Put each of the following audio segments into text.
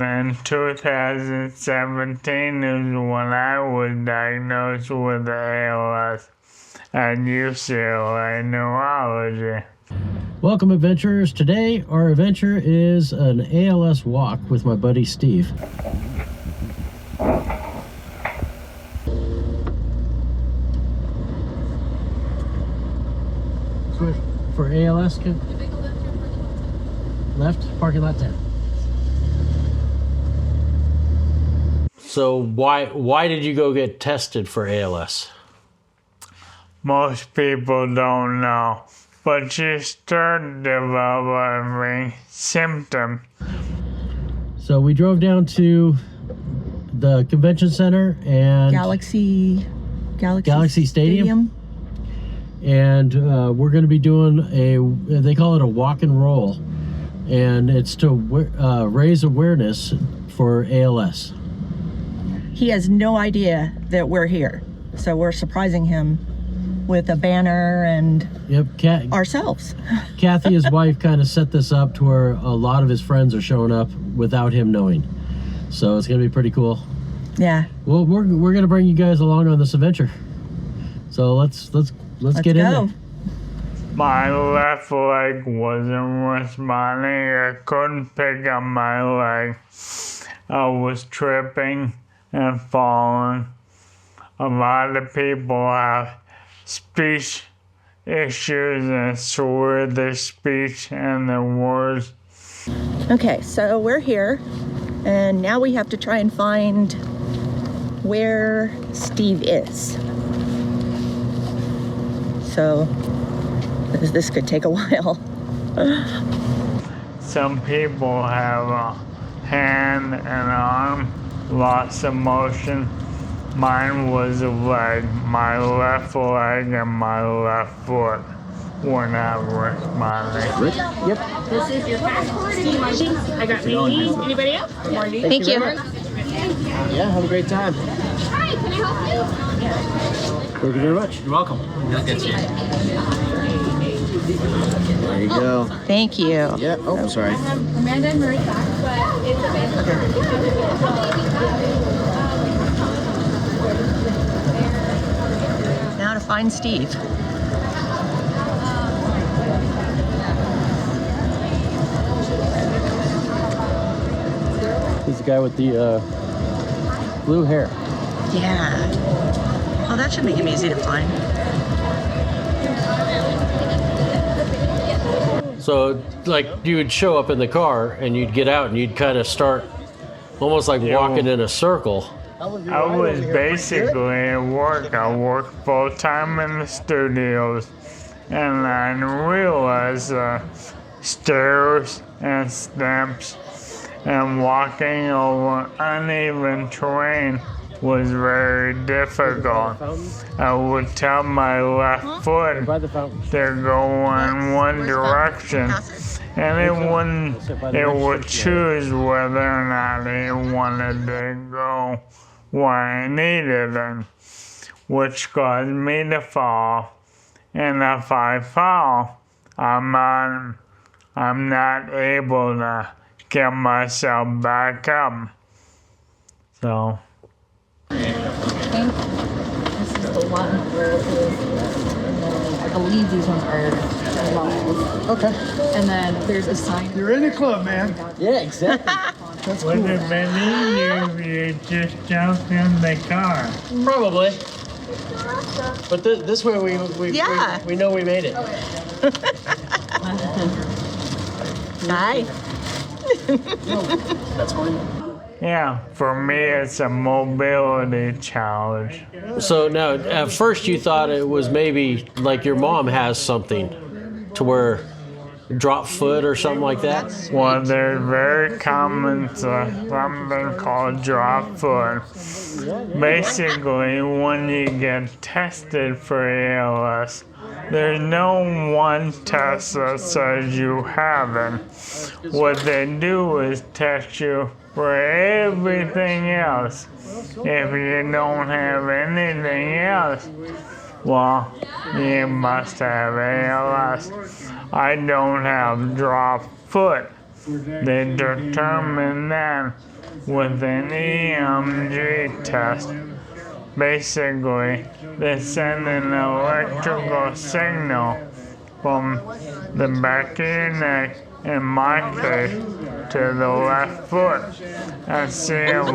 In 2017 is when I was diagnosed with ALS at UCLA Neurology. Welcome, adventurers. Today, our adventure is an ALS walk with my buddy Steve. Switch for ALS. Left, parking lot 10. So why did you go get tested for ALS? Most people don't know, but you start developing symptoms. So we drove down to the convention center and Galaxy Stadium. And we're going to be doing they call it a walk and roll, and it's to raise awareness for ALS. He has no idea that we're here, so we're surprising him with a banner and ourselves. Kathy, his wife, kind of set this up to where a lot of his friends are showing up without him knowing, so it's gonna be pretty cool. Yeah. Well, we're gonna bring you guys along on this adventure, so let's get in there. My left leg wasn't responding. I couldn't pick up my leg. I was tripping and falling. A lot of people have speech issues and slur their speech and their words. Okay, so we're here, and now we have to try and find where Steve is. So this could take a while. Some people have a hand and arm, lots of motion. Mine was a leg. My left leg and my left foot were not responding. Yep. This is your passport. I got me. Anybody else? Thank you. Yeah, have a great time. Hi, can I help you? Thank you very much. You're welcome. You'll get you. There you go. Thank you. Yeah. Oh, sorry. Amanda and Marie back, but it's Now to find Steve. He's the guy with the blue hair. Yeah. Oh, that should make him easy to find. So, like, you would show up in the car and you'd get out and you'd kind of start almost like walking in a circle. I was basically at work. I worked full time in the studios, and I realized stairs and steps and walking over uneven terrain was very difficult. I would tell my left foot to go in one direction, and it would choose whether or not it wanted to go where I needed it, which caused me to fall. And if I fall, I'm not able to get myself back up. So. This is the one where it is, I believe these ones are live. Okay. And then there's a sign. You're in the club, man. Yeah, exactly. That's Would cool. it have been easier if you just jumped in the car? Probably. But this way we know we made it. Hi. That's fine. Yeah, for me it's a mobility challenge. So now, at first you thought it was maybe like your mom has something to where drop foot or something like that? Well, there's very common something called drop foot. Basically, when you get tested for ALS, there's no one test that says you have it. What they do is test you for everything else. If you don't have anything else, well, you must have ALS. I don't have drop foot, they determined that with an EMG test, basically, they send an electrical signal from the back of your neck, in my case, to the left foot, and see if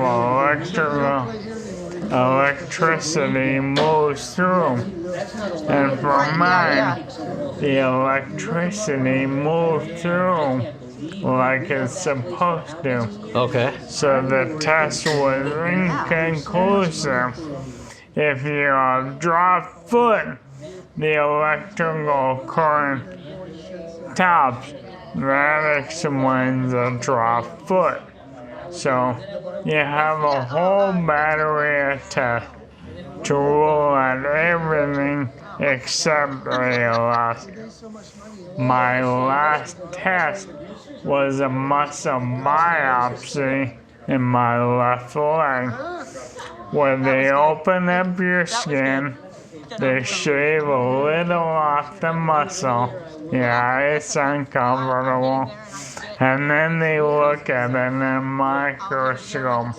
electricity moves through. And for mine, the electricity moved through like it's supposed to. Okay. So the test was inconclusive. If you drop foot, the electrical current stops. That explains a drop foot. So you have a whole battery of tests to rule out everything except ALS. My last test was a muscle biopsy in my left leg, where they open up your skin, they shave a little off the muscle. Yeah, it's uncomfortable. And then they look at it in a microscope.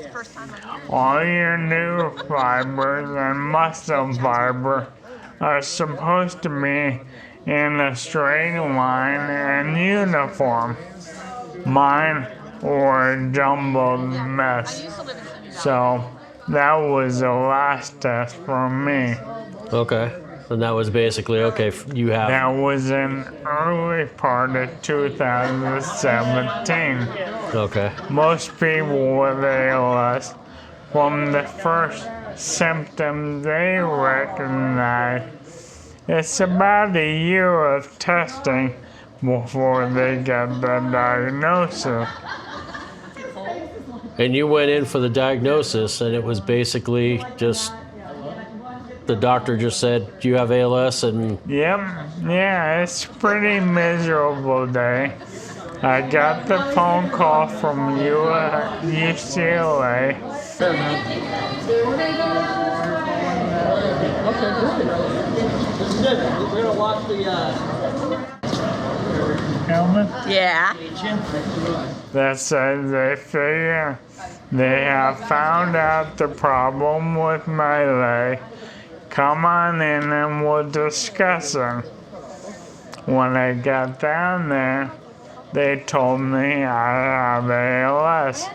All your new fibers and muscle fiber are supposed to be in a straight line and uniform. Mine were a jumbled mess. So that was the last test for me. Okay. And that was basically, okay, you have... That was in early part of 2017. Okay. Most people with ALS, from the first symptoms they recognize, it's about a year of testing before they get the diagnosis. And you went in for the diagnosis, and it was basically just... The doctor just said, you have ALS, and... Yep, yeah, it's a pretty miserable day. I got the phone call from UCLA. Okay, good. This is good. We're gonna watch the, Helmet? Yeah. That says they figure they have found out the problem with my leg. Come on in and we'll discuss it. When I got down there, they told me I have ALS.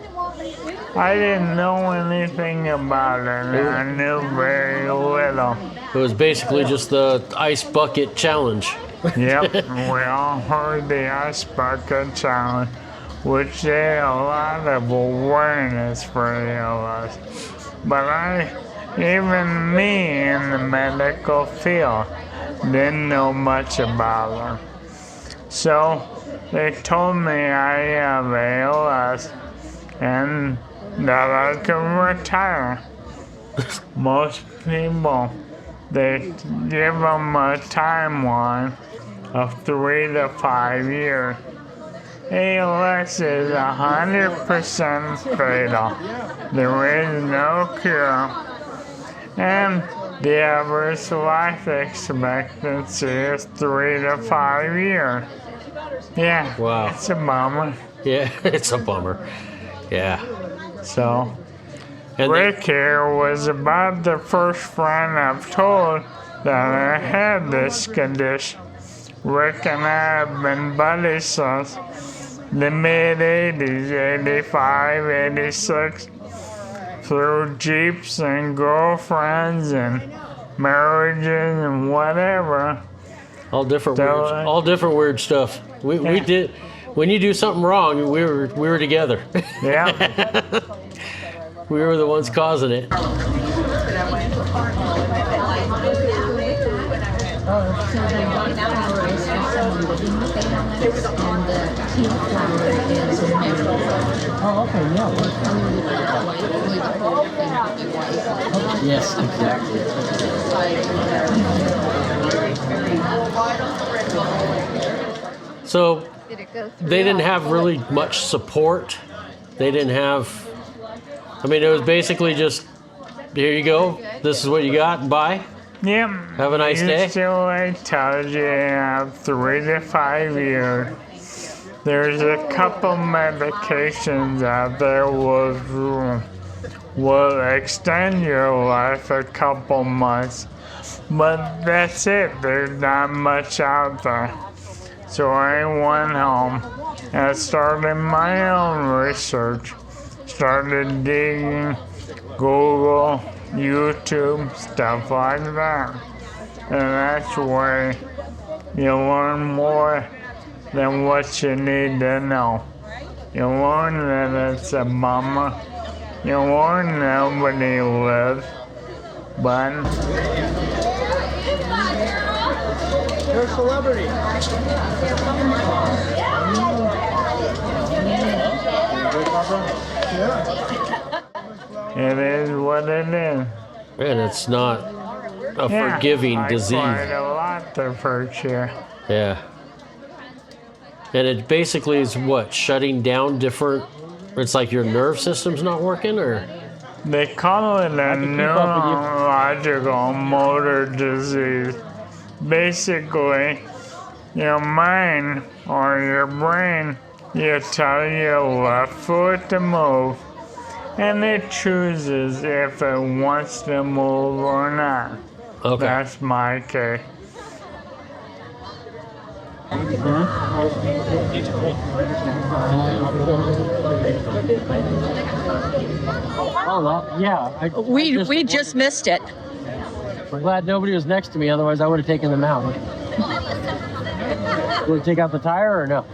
I didn't know anything about it, and I knew very little. It was basically just the ice bucket challenge. Yep, we all heard the ice bucket challenge, which did a lot of awareness for ALS. But even me in the medical field, didn't know much about them. So they told me I have ALS and that I can retire. Most people, they give them a timeline of 3 to 5 years. ALS is 100% fatal. There is no cure. And the average life expectancy is 3 to 5 years. Yeah, wow. It's a bummer. Yeah, it's a bummer. Yeah. So, Rick here was about the first friend I've told that I had this condition. Rick and I have been buddies since the mid-80s, 85, 86. Through Jeeps and girlfriends and marriages and whatever. All different weird stuff. We did. When you do something wrong, we were together. Yeah. We were the ones causing it. Oh, okay, yeah. Yes, exactly. So they didn't have really much support. They didn't have, I mean, it was basically just, here you go, this is what you got, bye. Yep. Have a nice day. UCLA tells you you have 3 to 5 years. There's a couple medications out there will extend your life a couple months, but that's it. There's not much out there. So I went home and started my own research. Started digging Google, YouTube, stuff like that. And that's where you learn more than what you need to know. You learn that it's a bummer. You learn nobody lives, but You're a celebrity. it is what it is. And it's not a forgiving disease. Quite a lot to hurt you. Yeah. And it basically is what? Shutting down different... It's like your nerve system's not working, or? They call it a neurological motor disease. Basically, your mind or your brain, you tell your left foot to move, and it chooses if it wants to move or not. Okay. That's my case. Oh, yeah. We just missed it. I'm glad nobody was next to me, otherwise I would have taken them out. Will it take out the tire or no?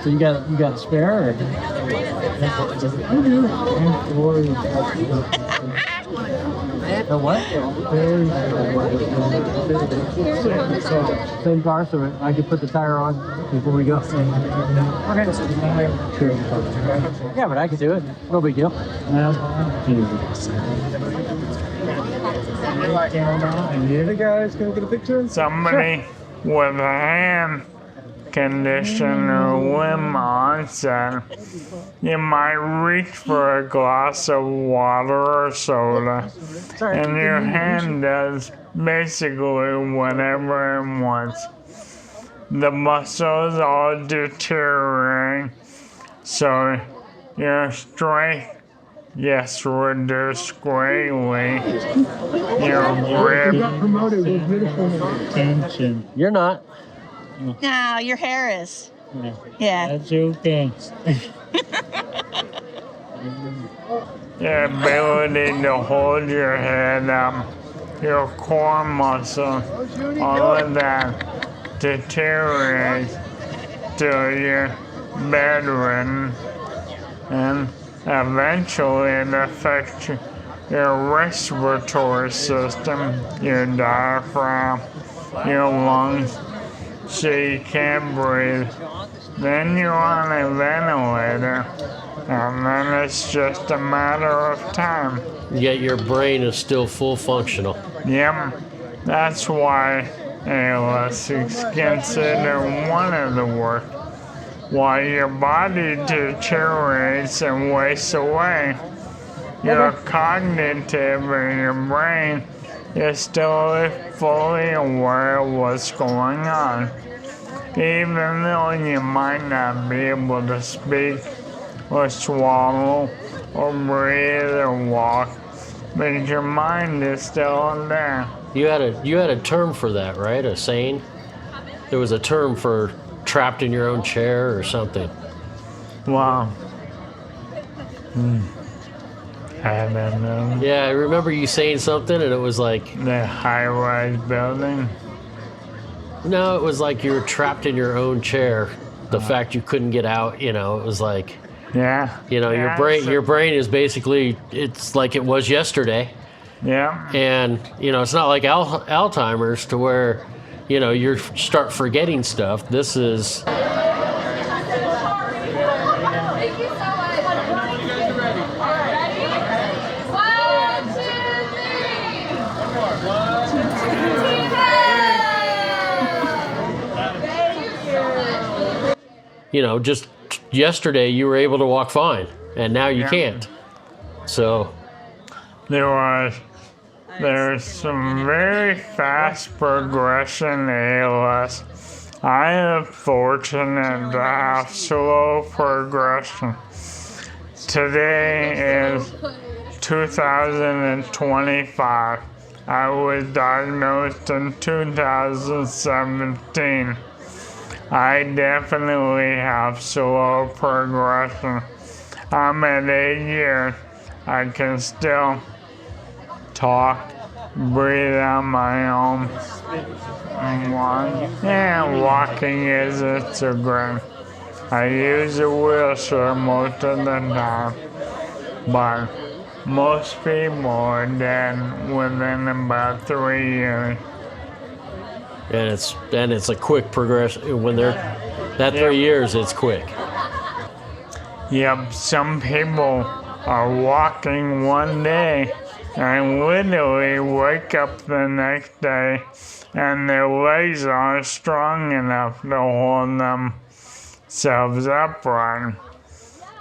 So you got a spare? Or? The what? Same car, so I can put the tire on before we go. Okay. Yeah, but I can do it. No big deal. Hey guys, can we get a picture? Somebody with a hand condition or limb onset, you might reach for a glass of water or soda, and your hand does basically whatever it wants. The muscles all deteriorate, so your strength gets reduced greatly. Your grip. You're not. No, your hair is. Yeah. That's okay. Your ability to hold your head up, your core muscle, all of that deteriorates till you're bedridden, and eventually it affects your respiratory system, your diaphragm, your lungs, so you can't breathe. Then you're on a ventilator, and then it's just a matter of time. Yet your brain is still full functional. Yep, that's why ALS is considered one of the worst. While your body deteriorates and wastes away, your cognitive and your brain is still fully aware of what's going on. Even though you might not be able to speak or swallow or breathe or walk, but your mind is still there. You had a term for that, right? A saying? There was a term for trapped in your own chair or something. Wow. I don't know. Yeah, I remember you saying something, and it was like the high-rise building. No, it was like you were trapped in your own chair. The fact you couldn't get out, it was like, yeah, your brain is basically, it's like it was yesterday. Yeah. And it's not like Alzheimer's to where you start forgetting stuff. This is. Just yesterday you were able to walk fine, and now you can't. So there was there's some very fast progression ALS. I am fortunate to have slow progression. Today is 2025. I was diagnosed in 2017. I definitely have slow progression. I'm at 8 years. I can still talk, breathe on my own, and walking isn't so great. I use a wheelchair most of the time, but most people are dead within about 3 years. And it's a quick progression. When they're that 3 years, it's quick. Yep, some people are walking one day and literally wake up the next day and their legs aren't strong enough to hold themselves upright.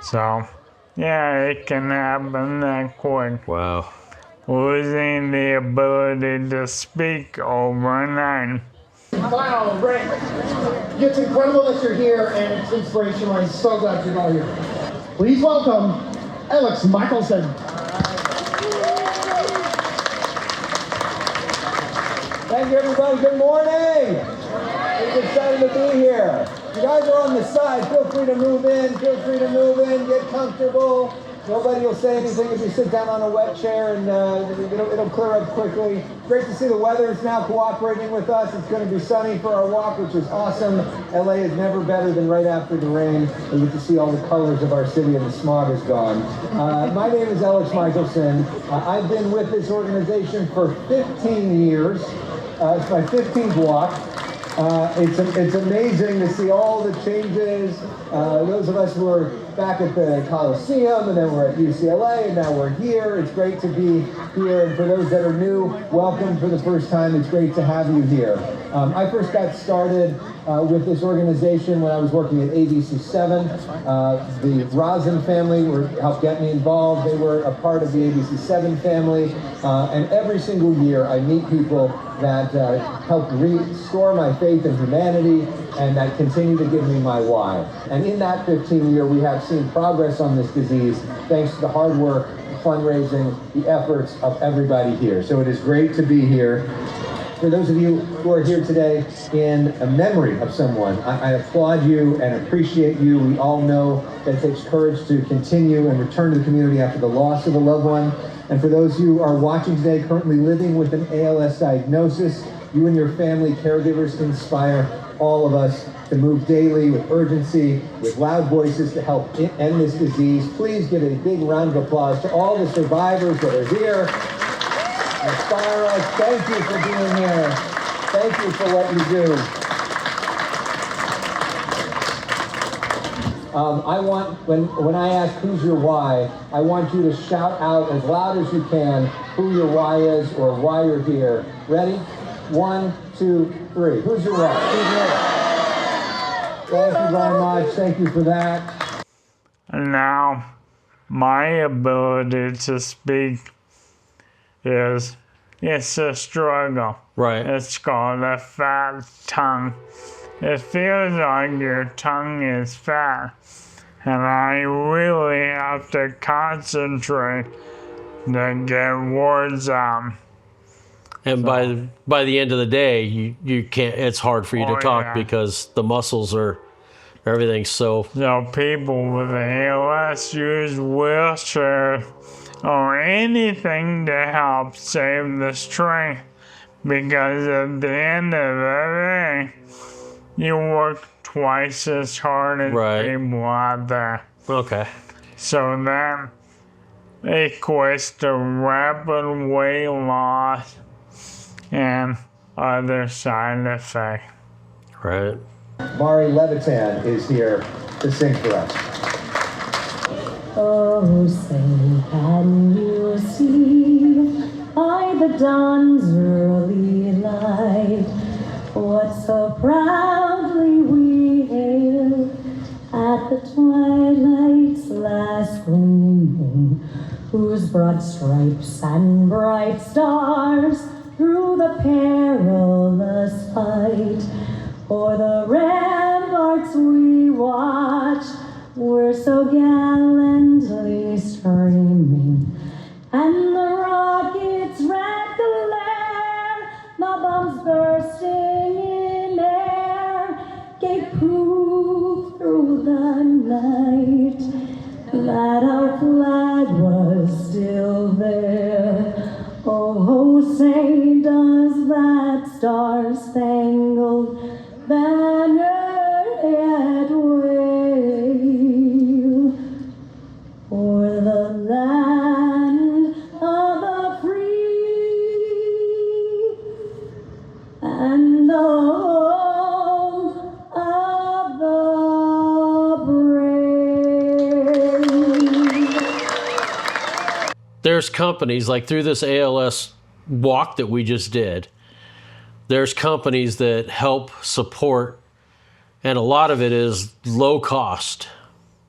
So, yeah, it can happen that quick. Wow. Losing the ability to speak overnight. Wow, great. It's incredible that you're here, and it's inspirational. I'm so glad you're all here. Please welcome Alex Michelson. Thank you, everybody. Good morning. It's exciting to be here. You guys are on the side. Feel free to move in. Feel free to move in. Get comfortable. Nobody will say anything if you sit down on a wet chair, and it'll clear up quickly. Great to see the weather is now cooperating with us. It's going to be sunny for our walk, which is awesome. LA is never better than right after the rain. We get to see all the colors of our city, and the smog is gone. My name is Alex Michelson. I've been with this organization for 15 years. It's my 15th walk. It's amazing to see all the changes. Those of us who are back at the Coliseum, and then we're at UCLA, and now we're here. It's great to be here. And for those that are new, welcome for the first time. It's great to have you here. I first got started with this organization when I was working at ABC7. The Rosen family helped get me involved. They were a part of the ABC7 family. And every single year I meet people that help restore my faith in humanity and that continue to give me my why. And in that 15 year, we have seen progress on this disease thanks to the hard work, fundraising, the efforts of everybody here. So it is great to be here. For those of you who are here today in a memory of someone, I applaud you and appreciate you. We all know that it takes courage to continue and return to the community after the loss of a loved one. And for those who are watching today currently living with an ALS diagnosis, you and your family caregivers inspire all of us to move daily with urgency, with loud voices to help end this disease. Please give a big round of applause to all the survivors that are here. Inspire us. Thank you for being here. Thank you for what you do. I want, when I ask who's your why, I want you to shout out as loud as you can who your why is or why you're here. Ready? 1, 2, 3. Who's your why? Thank you very much. Thank you for that. And now, my ability to speak it's a struggle. Right. It's called a fat tongue. It feels like your tongue is fat, and I really have to concentrate to get words out. And by the end of the day, you can't. It's hard for you to talk because the muscles are everything. So people with ALS use wheelchairs or anything to help save the strength, because at the end of the day, you work twice as hard as people out there. Okay. So that equates to rapid weight loss and other side effects. Right. Mari Levitan is here to sing for us. Oh, say can you see by the dawn's early light what so proudly we hailed at the twilight's last gleaming, whose broad stripes and bright stars through the perilous fight o'er the ramparts we watch were so gallantly streaming, and the rockets' red glare, the bombs bursting in air, gave proof through the night that our flag was still there. Oh, say does that star-spangled banner yet wave o'er the land of the free and the home of the brave. There's companies like through this ALS walk that we just did, there's companies that help support, and a lot of it is low cost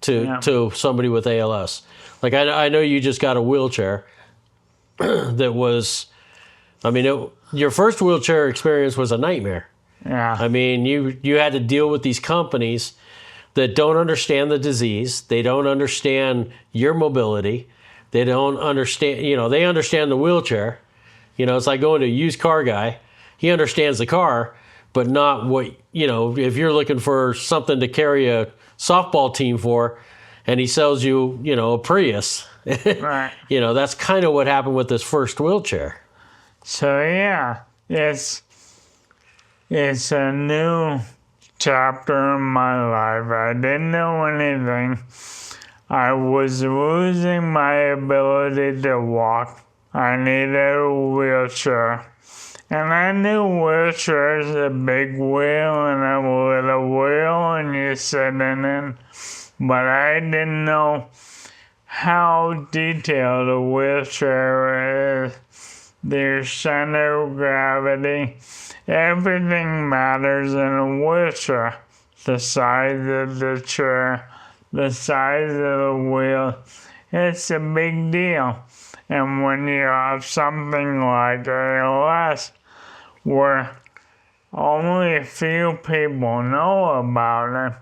to somebody with ALS. Like I know you just got a wheelchair that was, I mean, your first wheelchair experience was a nightmare. Yeah. I mean, you had to deal with these companies that don't understand the disease. They don't understand your mobility. They don't understand, they understand the wheelchair. It's like going to a used car guy. He understands the car, but not what, if you're looking for something to carry a softball team for, and he sells you, a Prius. Right. That's kind of what happened with this first wheelchair. So yeah, it's a new chapter in my life. I didn't know anything. I was losing my ability to walk. I needed a wheelchair. And I knew wheelchairs, a big wheel and a little wheel, and you sit in it. But I didn't know how detailed a wheelchair is. Their center of gravity. Everything matters in a wheelchair. The size of the chair, the size of the wheel. It's a big deal. And when you have something like ALS, where only a few people know about it,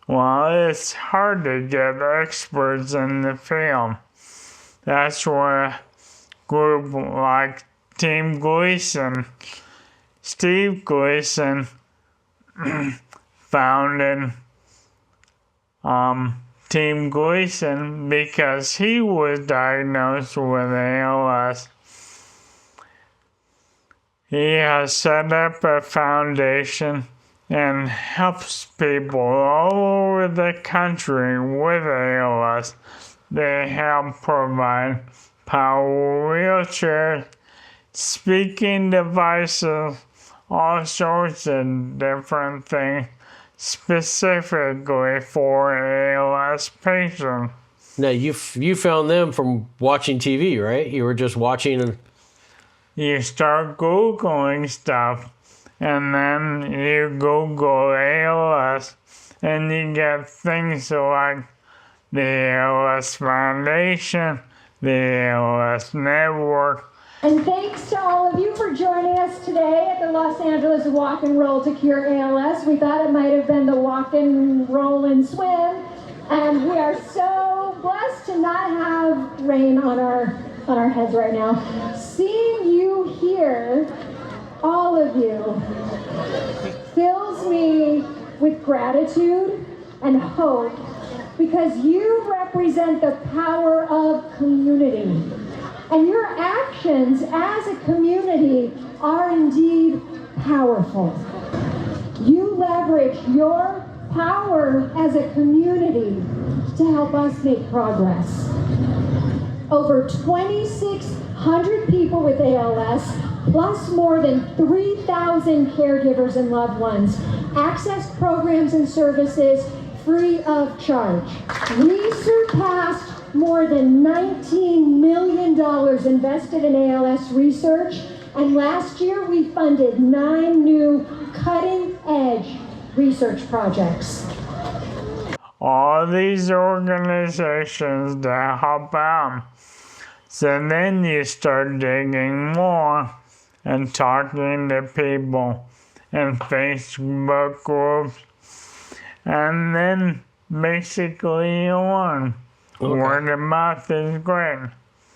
well, it's hard to get experts in the field. That's where a group like Team Gleason, Steve Gleason, founded Team Gleason because he was diagnosed with ALS. He has set up a foundation and helps people all over the country with ALS. They help provide power wheelchairs, speaking devices, all sorts of different things specifically for ALS patients. Now, you found them from watching TV, right? You were just watching. You start Googling stuff, and then you Google ALS, and you get things like the ALS Foundation, the ALS Network. And thanks to all of you for joining us today at the Los Angeles Walk and Roll to Cure ALS. We thought it might have been the Walk and Roll and Swim, and we are so blessed to not have rain on our heads right now. Seeing you here, all of you, fills me with gratitude and hope because you represent the power of community. And your actions as a community are indeed powerful. You leverage your power as a community to help us make progress. Over 2,600 people with ALS, plus more than 3,000 caregivers and loved ones, access programs and services free of charge. We surpassed more than $19 million invested in ALS research, and last year we funded 9 new cutting-edge research projects. All these organizations that help out, So then you start digging more and talking to people in Facebook groups, and then basically you learn. Word of mouth is great.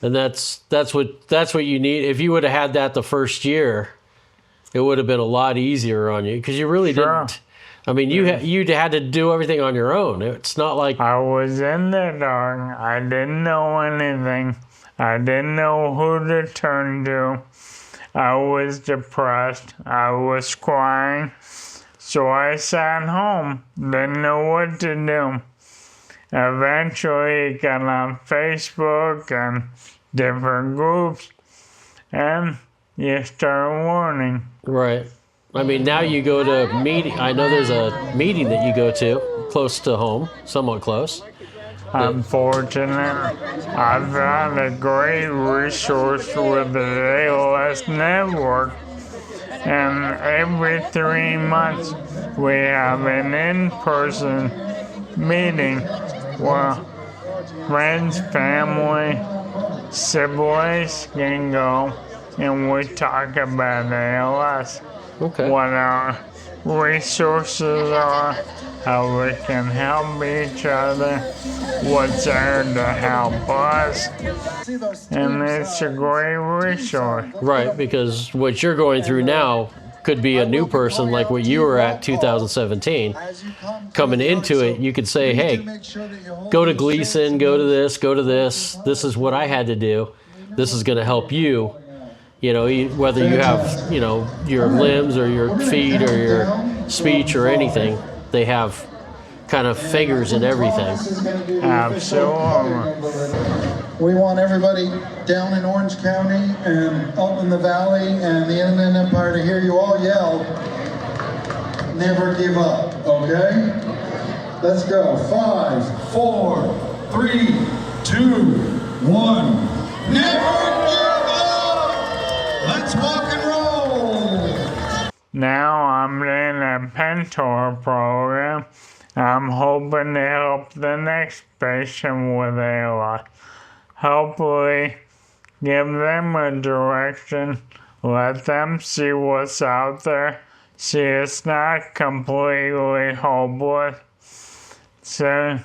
And that's what you need. If you would have had that the first year, it would have been a lot easier on you, because you really didn't. I mean, you had to do everything on your own. It's not like I was in the dark. I didn't know anything. I didn't know who to turn to. I was depressed. I was crying. So I sat home. Didn't know what to do. Eventually got on Facebook and different groups, and you start learning. Right. I mean, now you go to meeting. I know there's a meeting that you go to close to home, somewhat close. I'm fortunate. I've got a great resource with the ALS network, and every 3 months we have an in-person meeting where friends, family, siblings can go, and we talk about ALS. What our resources are, how we can help each other, what's there to help us, and it's a great resource. Right, because what you're going through now could be a new person like what you were at 2017. Coming into it, you could say, hey, go to Gleason, go to this, this is what I had to do, this is going to help you. You know, whether you have, your limbs or your feet or your speech or anything, they have kind of figures in everything. Absolutely. We want everybody down in Orange County and up in the valley and the Inland Empire to hear you all yell, never give up, okay? Let's go. 5, 4, 3, 2, 1. Never give up! Let's walk and roll! Now I'm in a mentor program. I'm hoping to help the next patient with ALS. Hopefully give them a direction, let them see what's out there, see it's not completely hopeless. So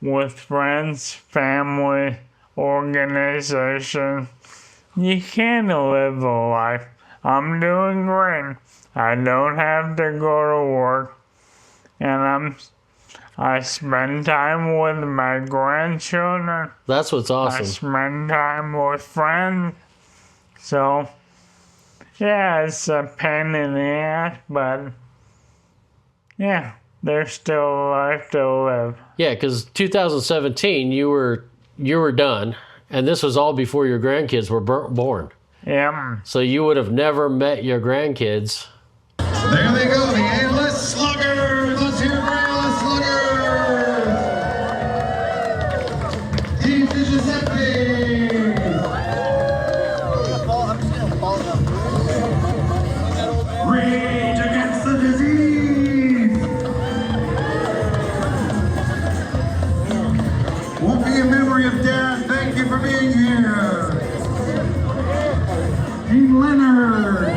with friends, family, organizations, you can live a life. I'm doing great. I don't have to go to work, and I spend time with my grandchildren. That's what's awesome. I spend time with friends. So, yeah, it's a pain in the ass, but yeah, there's still a life to live. Yeah, because 2017, you were done, and this was all before your grandkids were born. Yeah. So you would have never met your grandkids. There they go, the ALS Sluggers. Let's hear it for ALS Sluggers. Team Giuseppe. Rage against the disease. Won't be in memory of Dad. Thank you for being here. Team Leonard.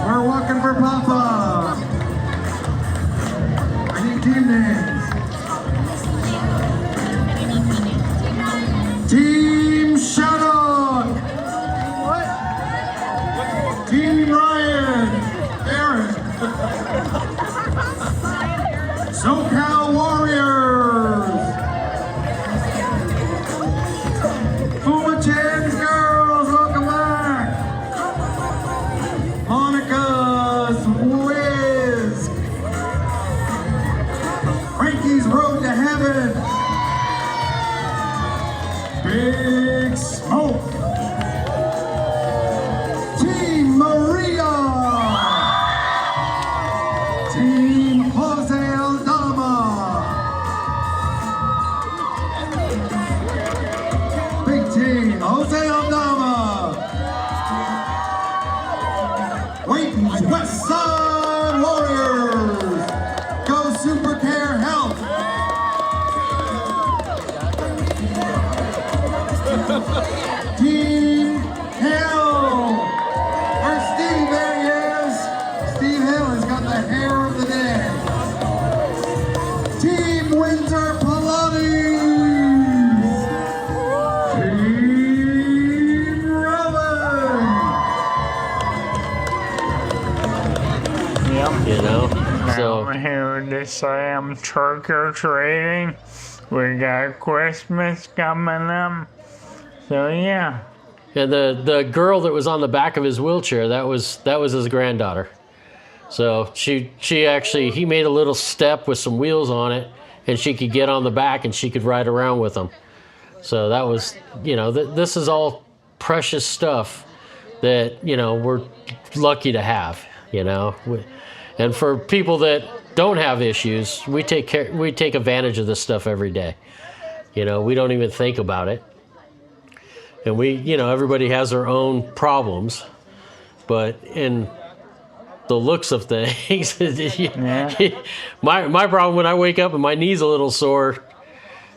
We're walking for Papa. I need team names. Team Shadow. What? Team Ryan. Aaron. SoCal Warriors. Fuma Chan's girls, welcome back. Monica's Wiz. Frankie's Road to Heaven. Big Smoke. Team Maria. Team Jose Aldama. Big team, Jose Aldama. Waiting's West Side Warriors. Go Super Care Health. I'm here to say I'm trick or treating. We got Christmas coming up. So yeah. Yeah, the girl that was on the back of his wheelchair, that was his granddaughter. So he made a little step with some wheels on it, and she could get on the back and she could ride around with him. So that was, this is all precious stuff that, we're lucky to have, And for people that don't have issues, we take advantage of this stuff every day. We don't even think about it. And everybody has their own problems, but in the looks of things, my problem when I wake up and my knee's a little sore,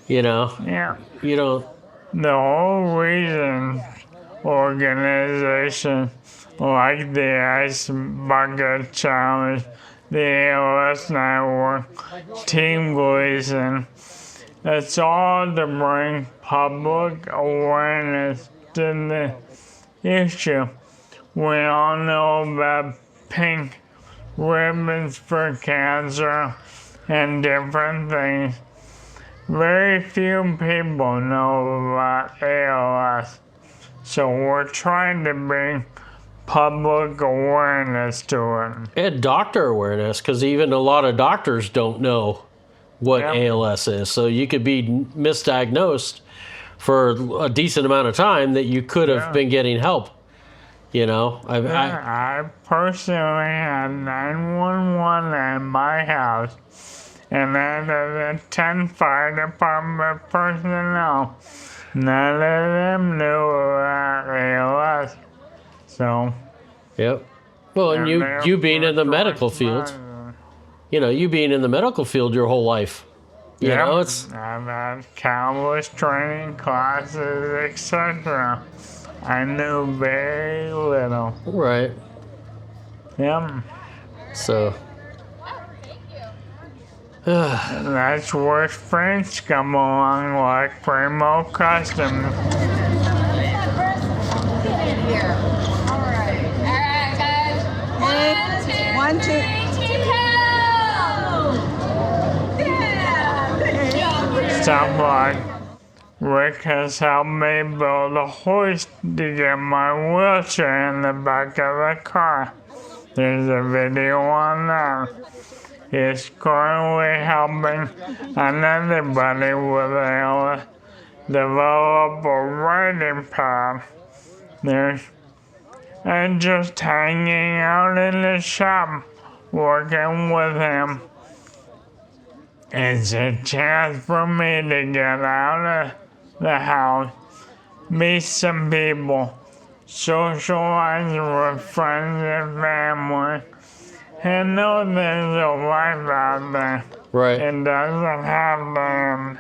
Yeah. You don't. The whole reason organization like the Ice Bucket Challenge, the ALS Network, Team Gleason, it's all to bring public awareness to the issue. We all know about pink ribbons for cancer and different things. Very few people know about ALS, so we're trying to bring public awareness to it. And doctor awareness, because even a lot of doctors don't know what ALS is. So you could be misdiagnosed for a decent amount of time that you could have been getting help. I personally had 911 at my house, and out of the 10 fire department personnel, none of them knew about ALS. So. Yep. Well, and you being in the medical field, you being in the medical field your whole life, I've had countless training classes, etc. I knew very little. Right. Yep. So. That's where friends come along, like Primo Customs. One, two. Stuff like Rick has helped me build a hoist to get my wheelchair in the back of the car. There's a video on that. He's currently helping another buddy with ALS develop a writing pad. And just hanging out in the shop, working with him. It's a chance for me to get out of the house, meet some people, socialize with friends and family, and know there's a life out there. Right. It doesn't have to end.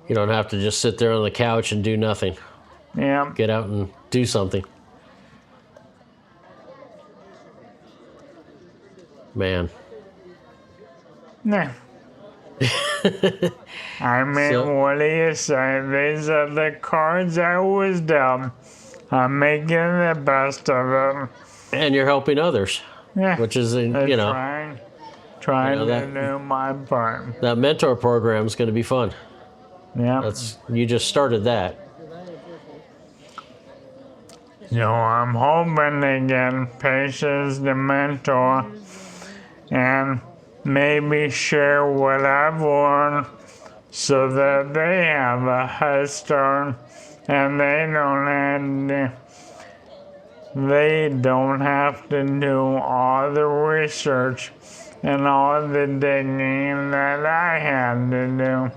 You don't have to just sit there on the couch and do nothing. Yeah. Get out and do something. Man. Yeah. I mean, what do you say? These are the cards I was dealt. I'm making the best of it. And you're helping others. Yeah. Which is, trying to do my part. That mentor program is going to be fun. Yeah. You just started that. So I'm hoping to get patients to mentor and maybe share what I've learned so that they have a head start and they don't have to do all the research and all the digging that I had to do.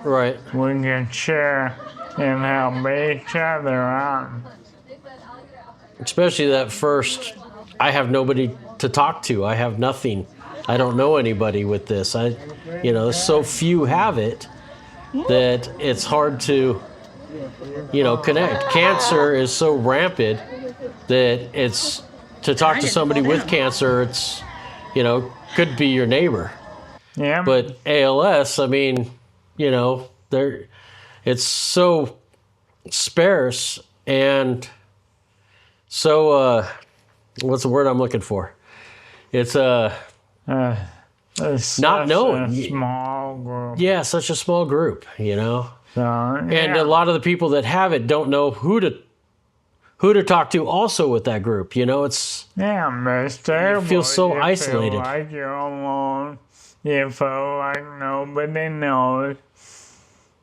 Right. We can share and help each other out. Especially that first, I have nobody to talk to. I have nothing. I don't know anybody with this. So few have it that it's hard to connect. Cancer is so rampant that it's, to talk to somebody with cancer, it's, could be your neighbor. Yeah. But ALS, I mean, it's so sparse and so, what's the word I'm looking for? It's not known. A small group. Yeah, such a small group, So, yeah. And a lot of the people that have it don't know who to talk to also with that group. It's it's terrible. You feel so you isolated. Feel like you're alone. You feel like nobody knows.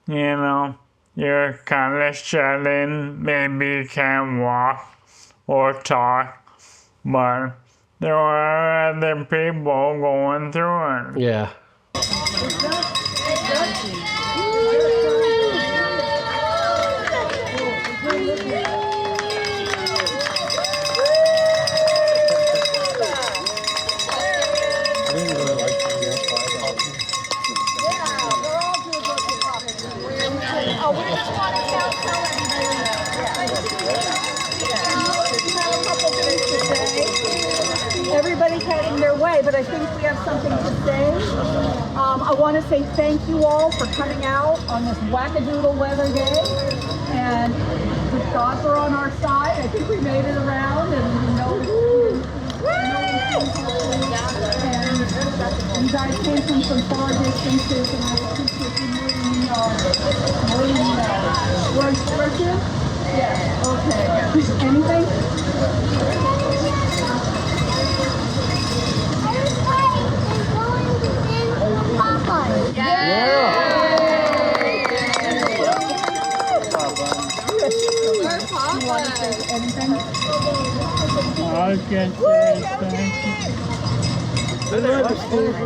You're kind of shut in. Maybe you can't walk or talk, but there are other people going through it. Yeah. Everybody's heading their way, but I think we have something to say. I want to say thank you all for coming out on this wackadoodle weather day. And the gods are on our side. I think we made it around, and and you guys came from some far distances, and I appreciate you moving Where to? Yeah, okay. Anything?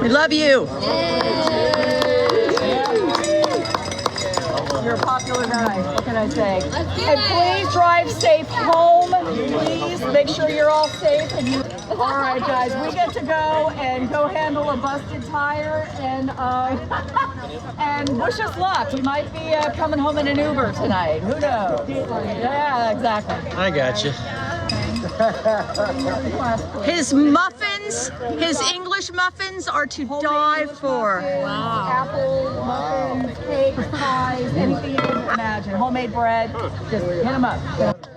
We love you. You're a popular guy. What can I say? And please drive safe home. Please make sure you're all safe. All right, guys, we get to go and go handle a busted tire and wish us luck. We might be coming home in an Uber tonight. Who knows? Yeah, exactly. I got you. His muffins, his English muffins are to die for. Wow. Apple, muffins, cakes, pies, anything you can imagine. Homemade bread, just hit them up.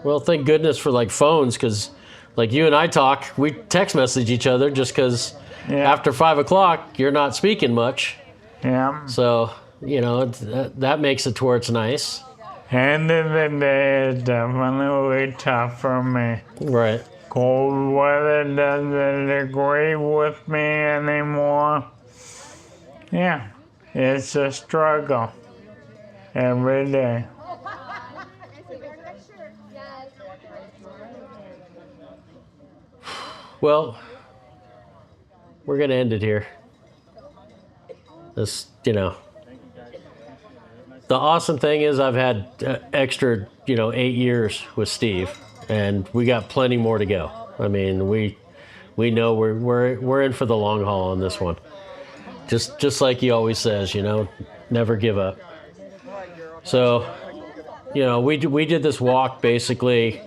Well, thank goodness for phones, because you and I talk, we text message each other just because after 5 o'clock, you're not speaking much. Yeah. So, that makes it to where it's nice. End of the day is definitely tough for me. Right. Cold weather doesn't agree with me anymore. Yeah, it's a struggle every day. Well, we're going to end it here. This, the awesome thing is I've had extra, 8 years with Steve, and we got plenty more to go. I mean, we know we're in for the long haul on this one. Just like he always says, never give up. So, we did this walk basically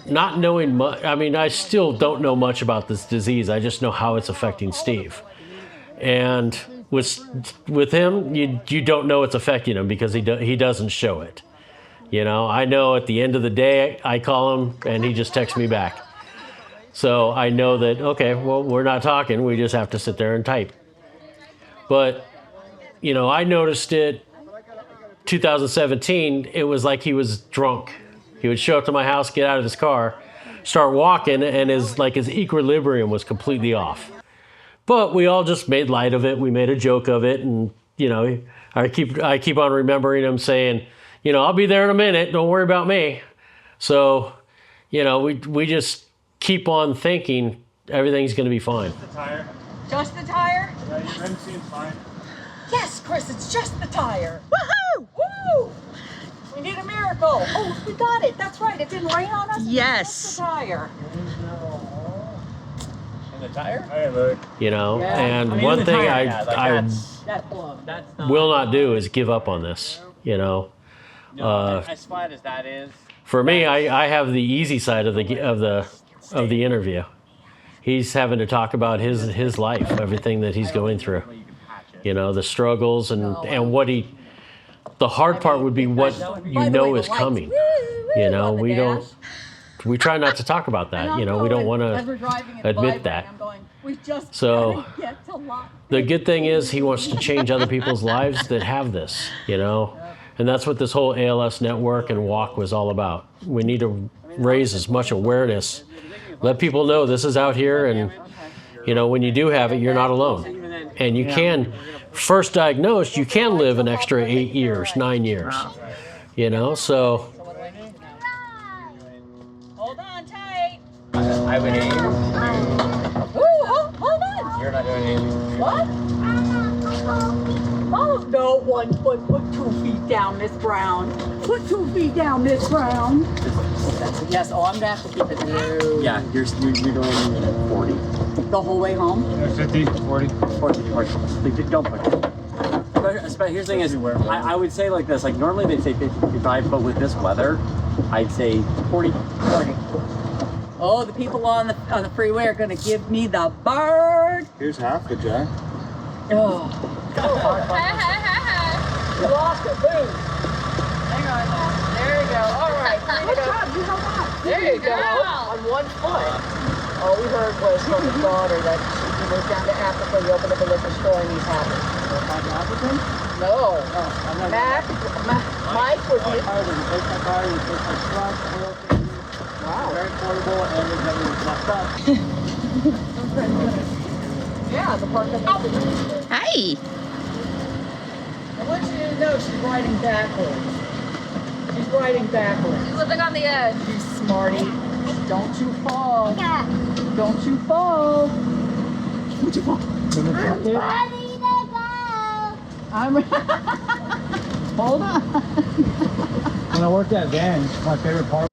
not knowing much. I mean, I still don't know much about this disease. I just know how it's affecting Steve. And with him, you don't know it's affecting him because he doesn't show it. I know at the end of the day, I call him and he just texts me back. So I know that, okay, well, we're not talking. We just have to sit there and type. But, I noticed it 2017, it was like he was drunk. He would show up to my house, get out of his car, start walking, and his equilibrium was completely off. But we all just made light of it. We made a joke of it, and I keep on remembering him saying, I'll be there in a minute. Don't worry about me. So, we just keep on thinking everything's going to be fine. The tire. Just the tire? Yeah, your rim seems fine. Yes, Chris, it's just the tire. Woohoo! Woo! We need a miracle. Oh, we got it. That's right. It didn't rain on us. Yes. Just the tire. And the tire? Hey, look. And one thing I will not do is give up on this. As flat as that is. For me, I have the easy side of the interview. He's having to talk about his life, everything that he's going through. You know, the struggles and what he. The hard part would be what you know is coming. You know, we try not to talk about that. You know, we don't want to admit that. So the good thing is he wants to change other people's lives that have this, you know. And that's what this whole ALS network and walk was all about. We need to raise as much awareness. Let people know this is out here, and, you know, when you do have it, you're not alone. And you can, first diagnosed, you can live an extra 8 years, 9 years, you know, so. Hold on tight. I would aim. Ooh, hold on. You're not doing anything. What? Oh, no, 1 foot. Put 2 feet down this ground. Put 2 feet down this ground. Yes, oh, I'm going to have to keep it low. Yeah, you're going at 40. The whole way home? 50, 40. 40. Don't push it. But here's the thing is, I would say like this, like normally they'd say 50, 55, but with this weather, I'd say 40. 40. Oh, the people on the freeway are going to give me the bird. Here's half the jack. Oh. You lost it, boom. Hang on. There you go. All right. Good job. You held on. There you go. On 1 foot. All we heard was from his daughter that he moved down to Africa, he opened up a liquor store, and he's happy. African? No. Mike was Take my car, you take my truck, oil change. Wow. Very portable, and it's never locked up. yeah, the part that Hi. I want you to know she's riding backwards. She's riding backwards. She's living on the edge. You smarty. Don't you fall. Don't you fall. Don't you fall. I'm ready to go. I'm Hold on. When I worked at Vans, my favorite part.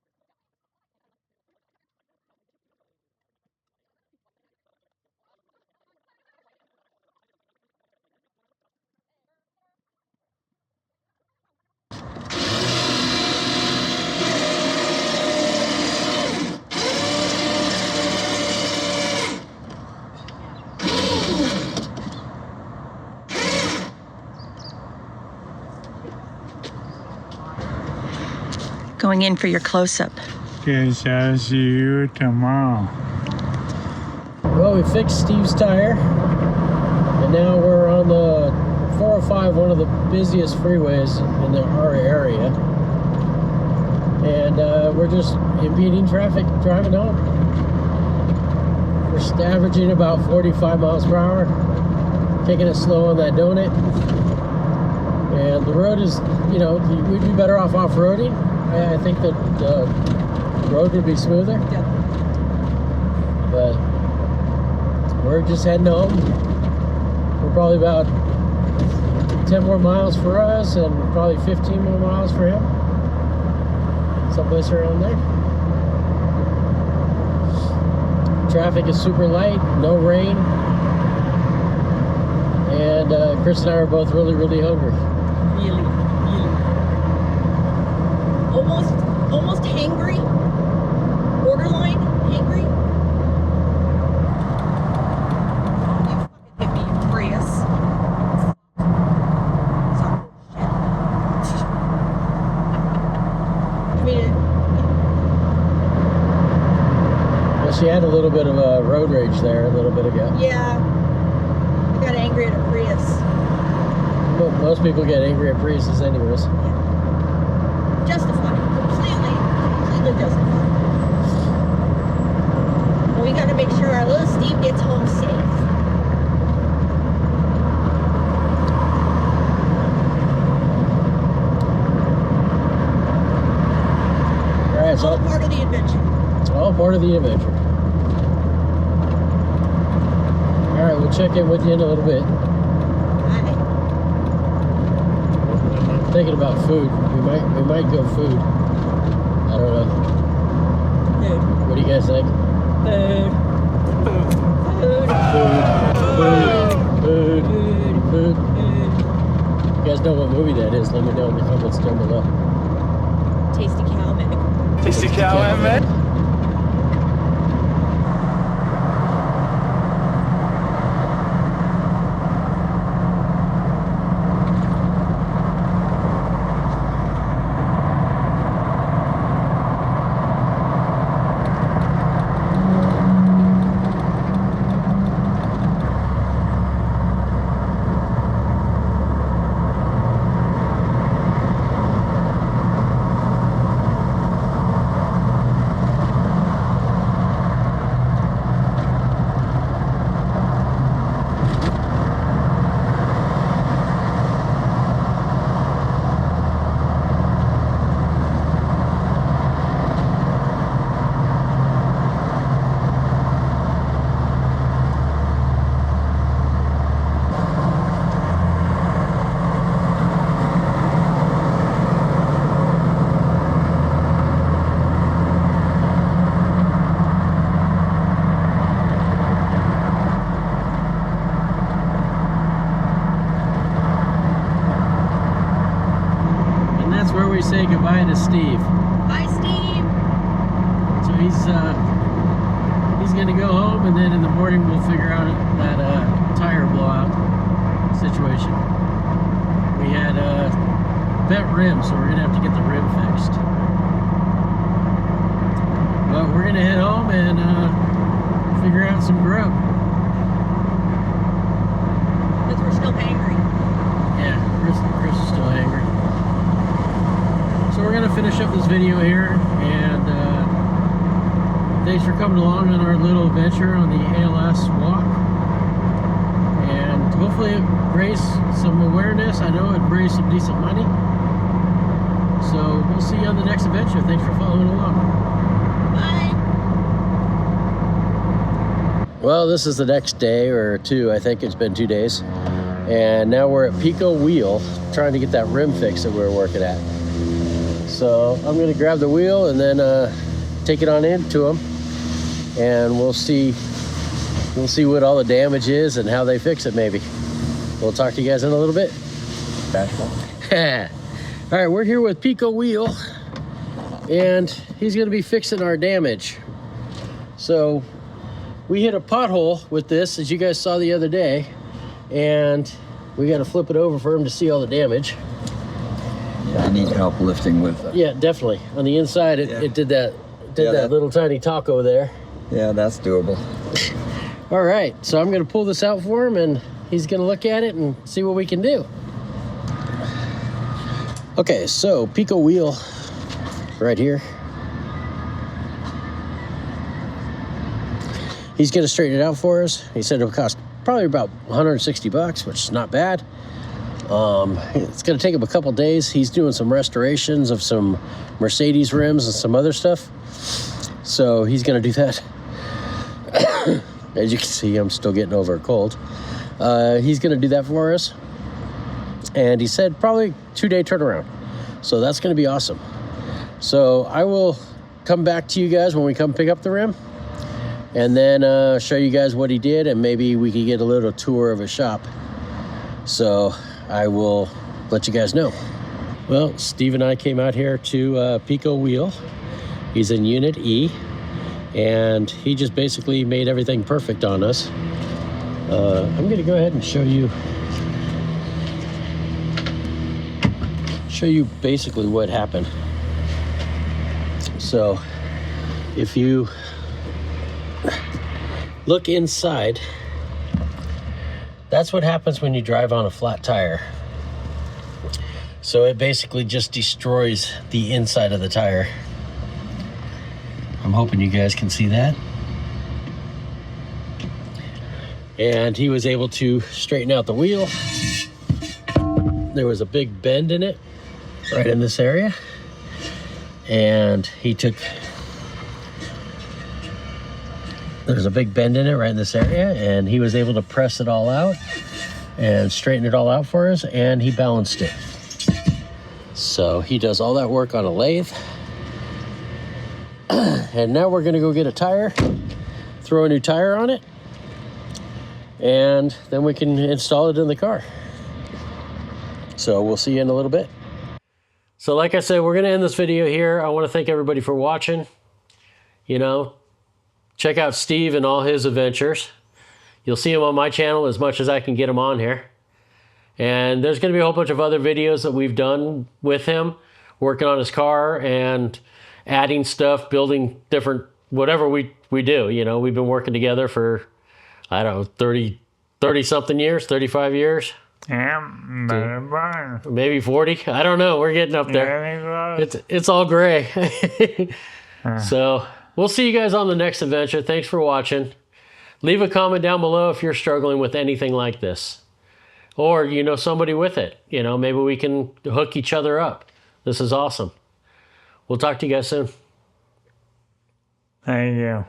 Going in for your close-up. Guess I'll see you tomorrow. Well, we fixed Steve's tire, and now we're on the 405, one of the busiest freeways in our area. And we're just impeding traffic driving home. We're averaging about 45 miles per hour, taking it slow on that donut. And the road is, you know, we'd be better off-roading. I think that the road would be smoother. Yeah. But we're just heading home. We're probably about 10 more miles for us and probably 15 more miles for him. Someplace around there. Traffic is super light, no rain. And Chris and I are both really, really hungry. Really. Almost hangry. Borderline hangry. You fucking hit me, you Prius. Sorry. I mean, Well, she had a little bit of a road rage there a little bit ago. yeah. I got angry at a Prius. Well, most people get angry at Priuses anyways. Justified. Completely justified. Well, we gotta make sure our little Steve gets home safe. All right, It's all part of the adventure. it's all part of the adventure. All right, we'll check in with you in a little bit. Thinking about food. We might go food. I don't know. Food. What do you guys think? Food. You guys know what movie that is? Let me know in the comments down below. Isikałem. Say goodbye to Steve. Bye, Steve. So he's gonna go home, and then in the morning we'll figure out that tire blowout situation. We had bent rims, so we're gonna have to get the rim fixed. But we're gonna head home and figure out some grub. Because we're still angry. Yeah, Chris is still angry. So we're going to finish up this video here, and thanks for coming along on our little adventure on the ALS walk, and hopefully it raised some awareness. I know it raised some decent money, so we'll see you on the next adventure. Thanks for following along. Bye. Well, this is the next day or two. I think it's been 2 days, and now we're at Pico Wheel trying to get that rim fix that we were working at. So I'm gonna grab the wheel and then take it on into them, and we'll see what all the damage is and how they fix it. Maybe we'll talk to you guys in a little bit. All right, we're here with Pico Wheel, and he's gonna be fixing our damage. So we hit a pothole with this, as you guys saw the other day, and we got to flip it over for him to see all the damage. Yeah, I need help lifting with it. Yeah, definitely. On the inside, it did that little tiny taco there. Yeah, that's doable. All right, so I'm going to pull this out for him, and he's going to look at it and see what we can do. Okay, so Pico Wheel right here. He's going to straighten it out for us. He said it'll cost probably about 160 bucks, which is not bad. It's going to take him a couple days. He's doing some restorations of some Mercedes rims and some other stuff. So he's going to do that. As you can see, I'm still getting over a cold. He's going to do that for us. And he said probably 2-day turnaround. So that's going to be awesome. So I will come back to you guys when we come pick up the rim, and then show you guys what he did, and maybe we could get a little tour of his shop. So I will let you guys know. Well, Steve and I came out here to Pico Wheel. He's in Unit E, and he just basically made everything perfect on us. I'm gonna go ahead and show you basically what happened. So if you look inside, that's what happens when you drive on a flat tire. So it basically just destroys the inside of the tire. I'm hoping you guys can see that. And he was able to straighten out the wheel. There was a big bend in it, right in this area. And there's a big bend in it right in this area, and he was able to press it all out and straighten it all out for us, and he balanced it. So he does all that work on a lathe. And now we're gonna go get a tire, throw a new tire on it, and then we can install it in the car. So we'll see you in a little bit. So like I said, we're going to end this video here. I want to thank everybody for watching. You know, check out Steve and all his adventures. You'll see him on my channel as much as I can get him on here. And there's going to be a whole bunch of other videos that we've done with him, working on his car and adding stuff, building different, whatever we do. You know, we've been working together for, I don't know, 30 something years, 35 years. Yeah, maybe 40. I don't know. We're getting up there. It's all gray. So we'll see you guys on the next adventure. Thanks for watching. Leave a comment down below if you're struggling with anything like this. Or you know somebody with it. You know, maybe we can hook each other up. This is awesome. We'll talk to you guys soon. Thank you.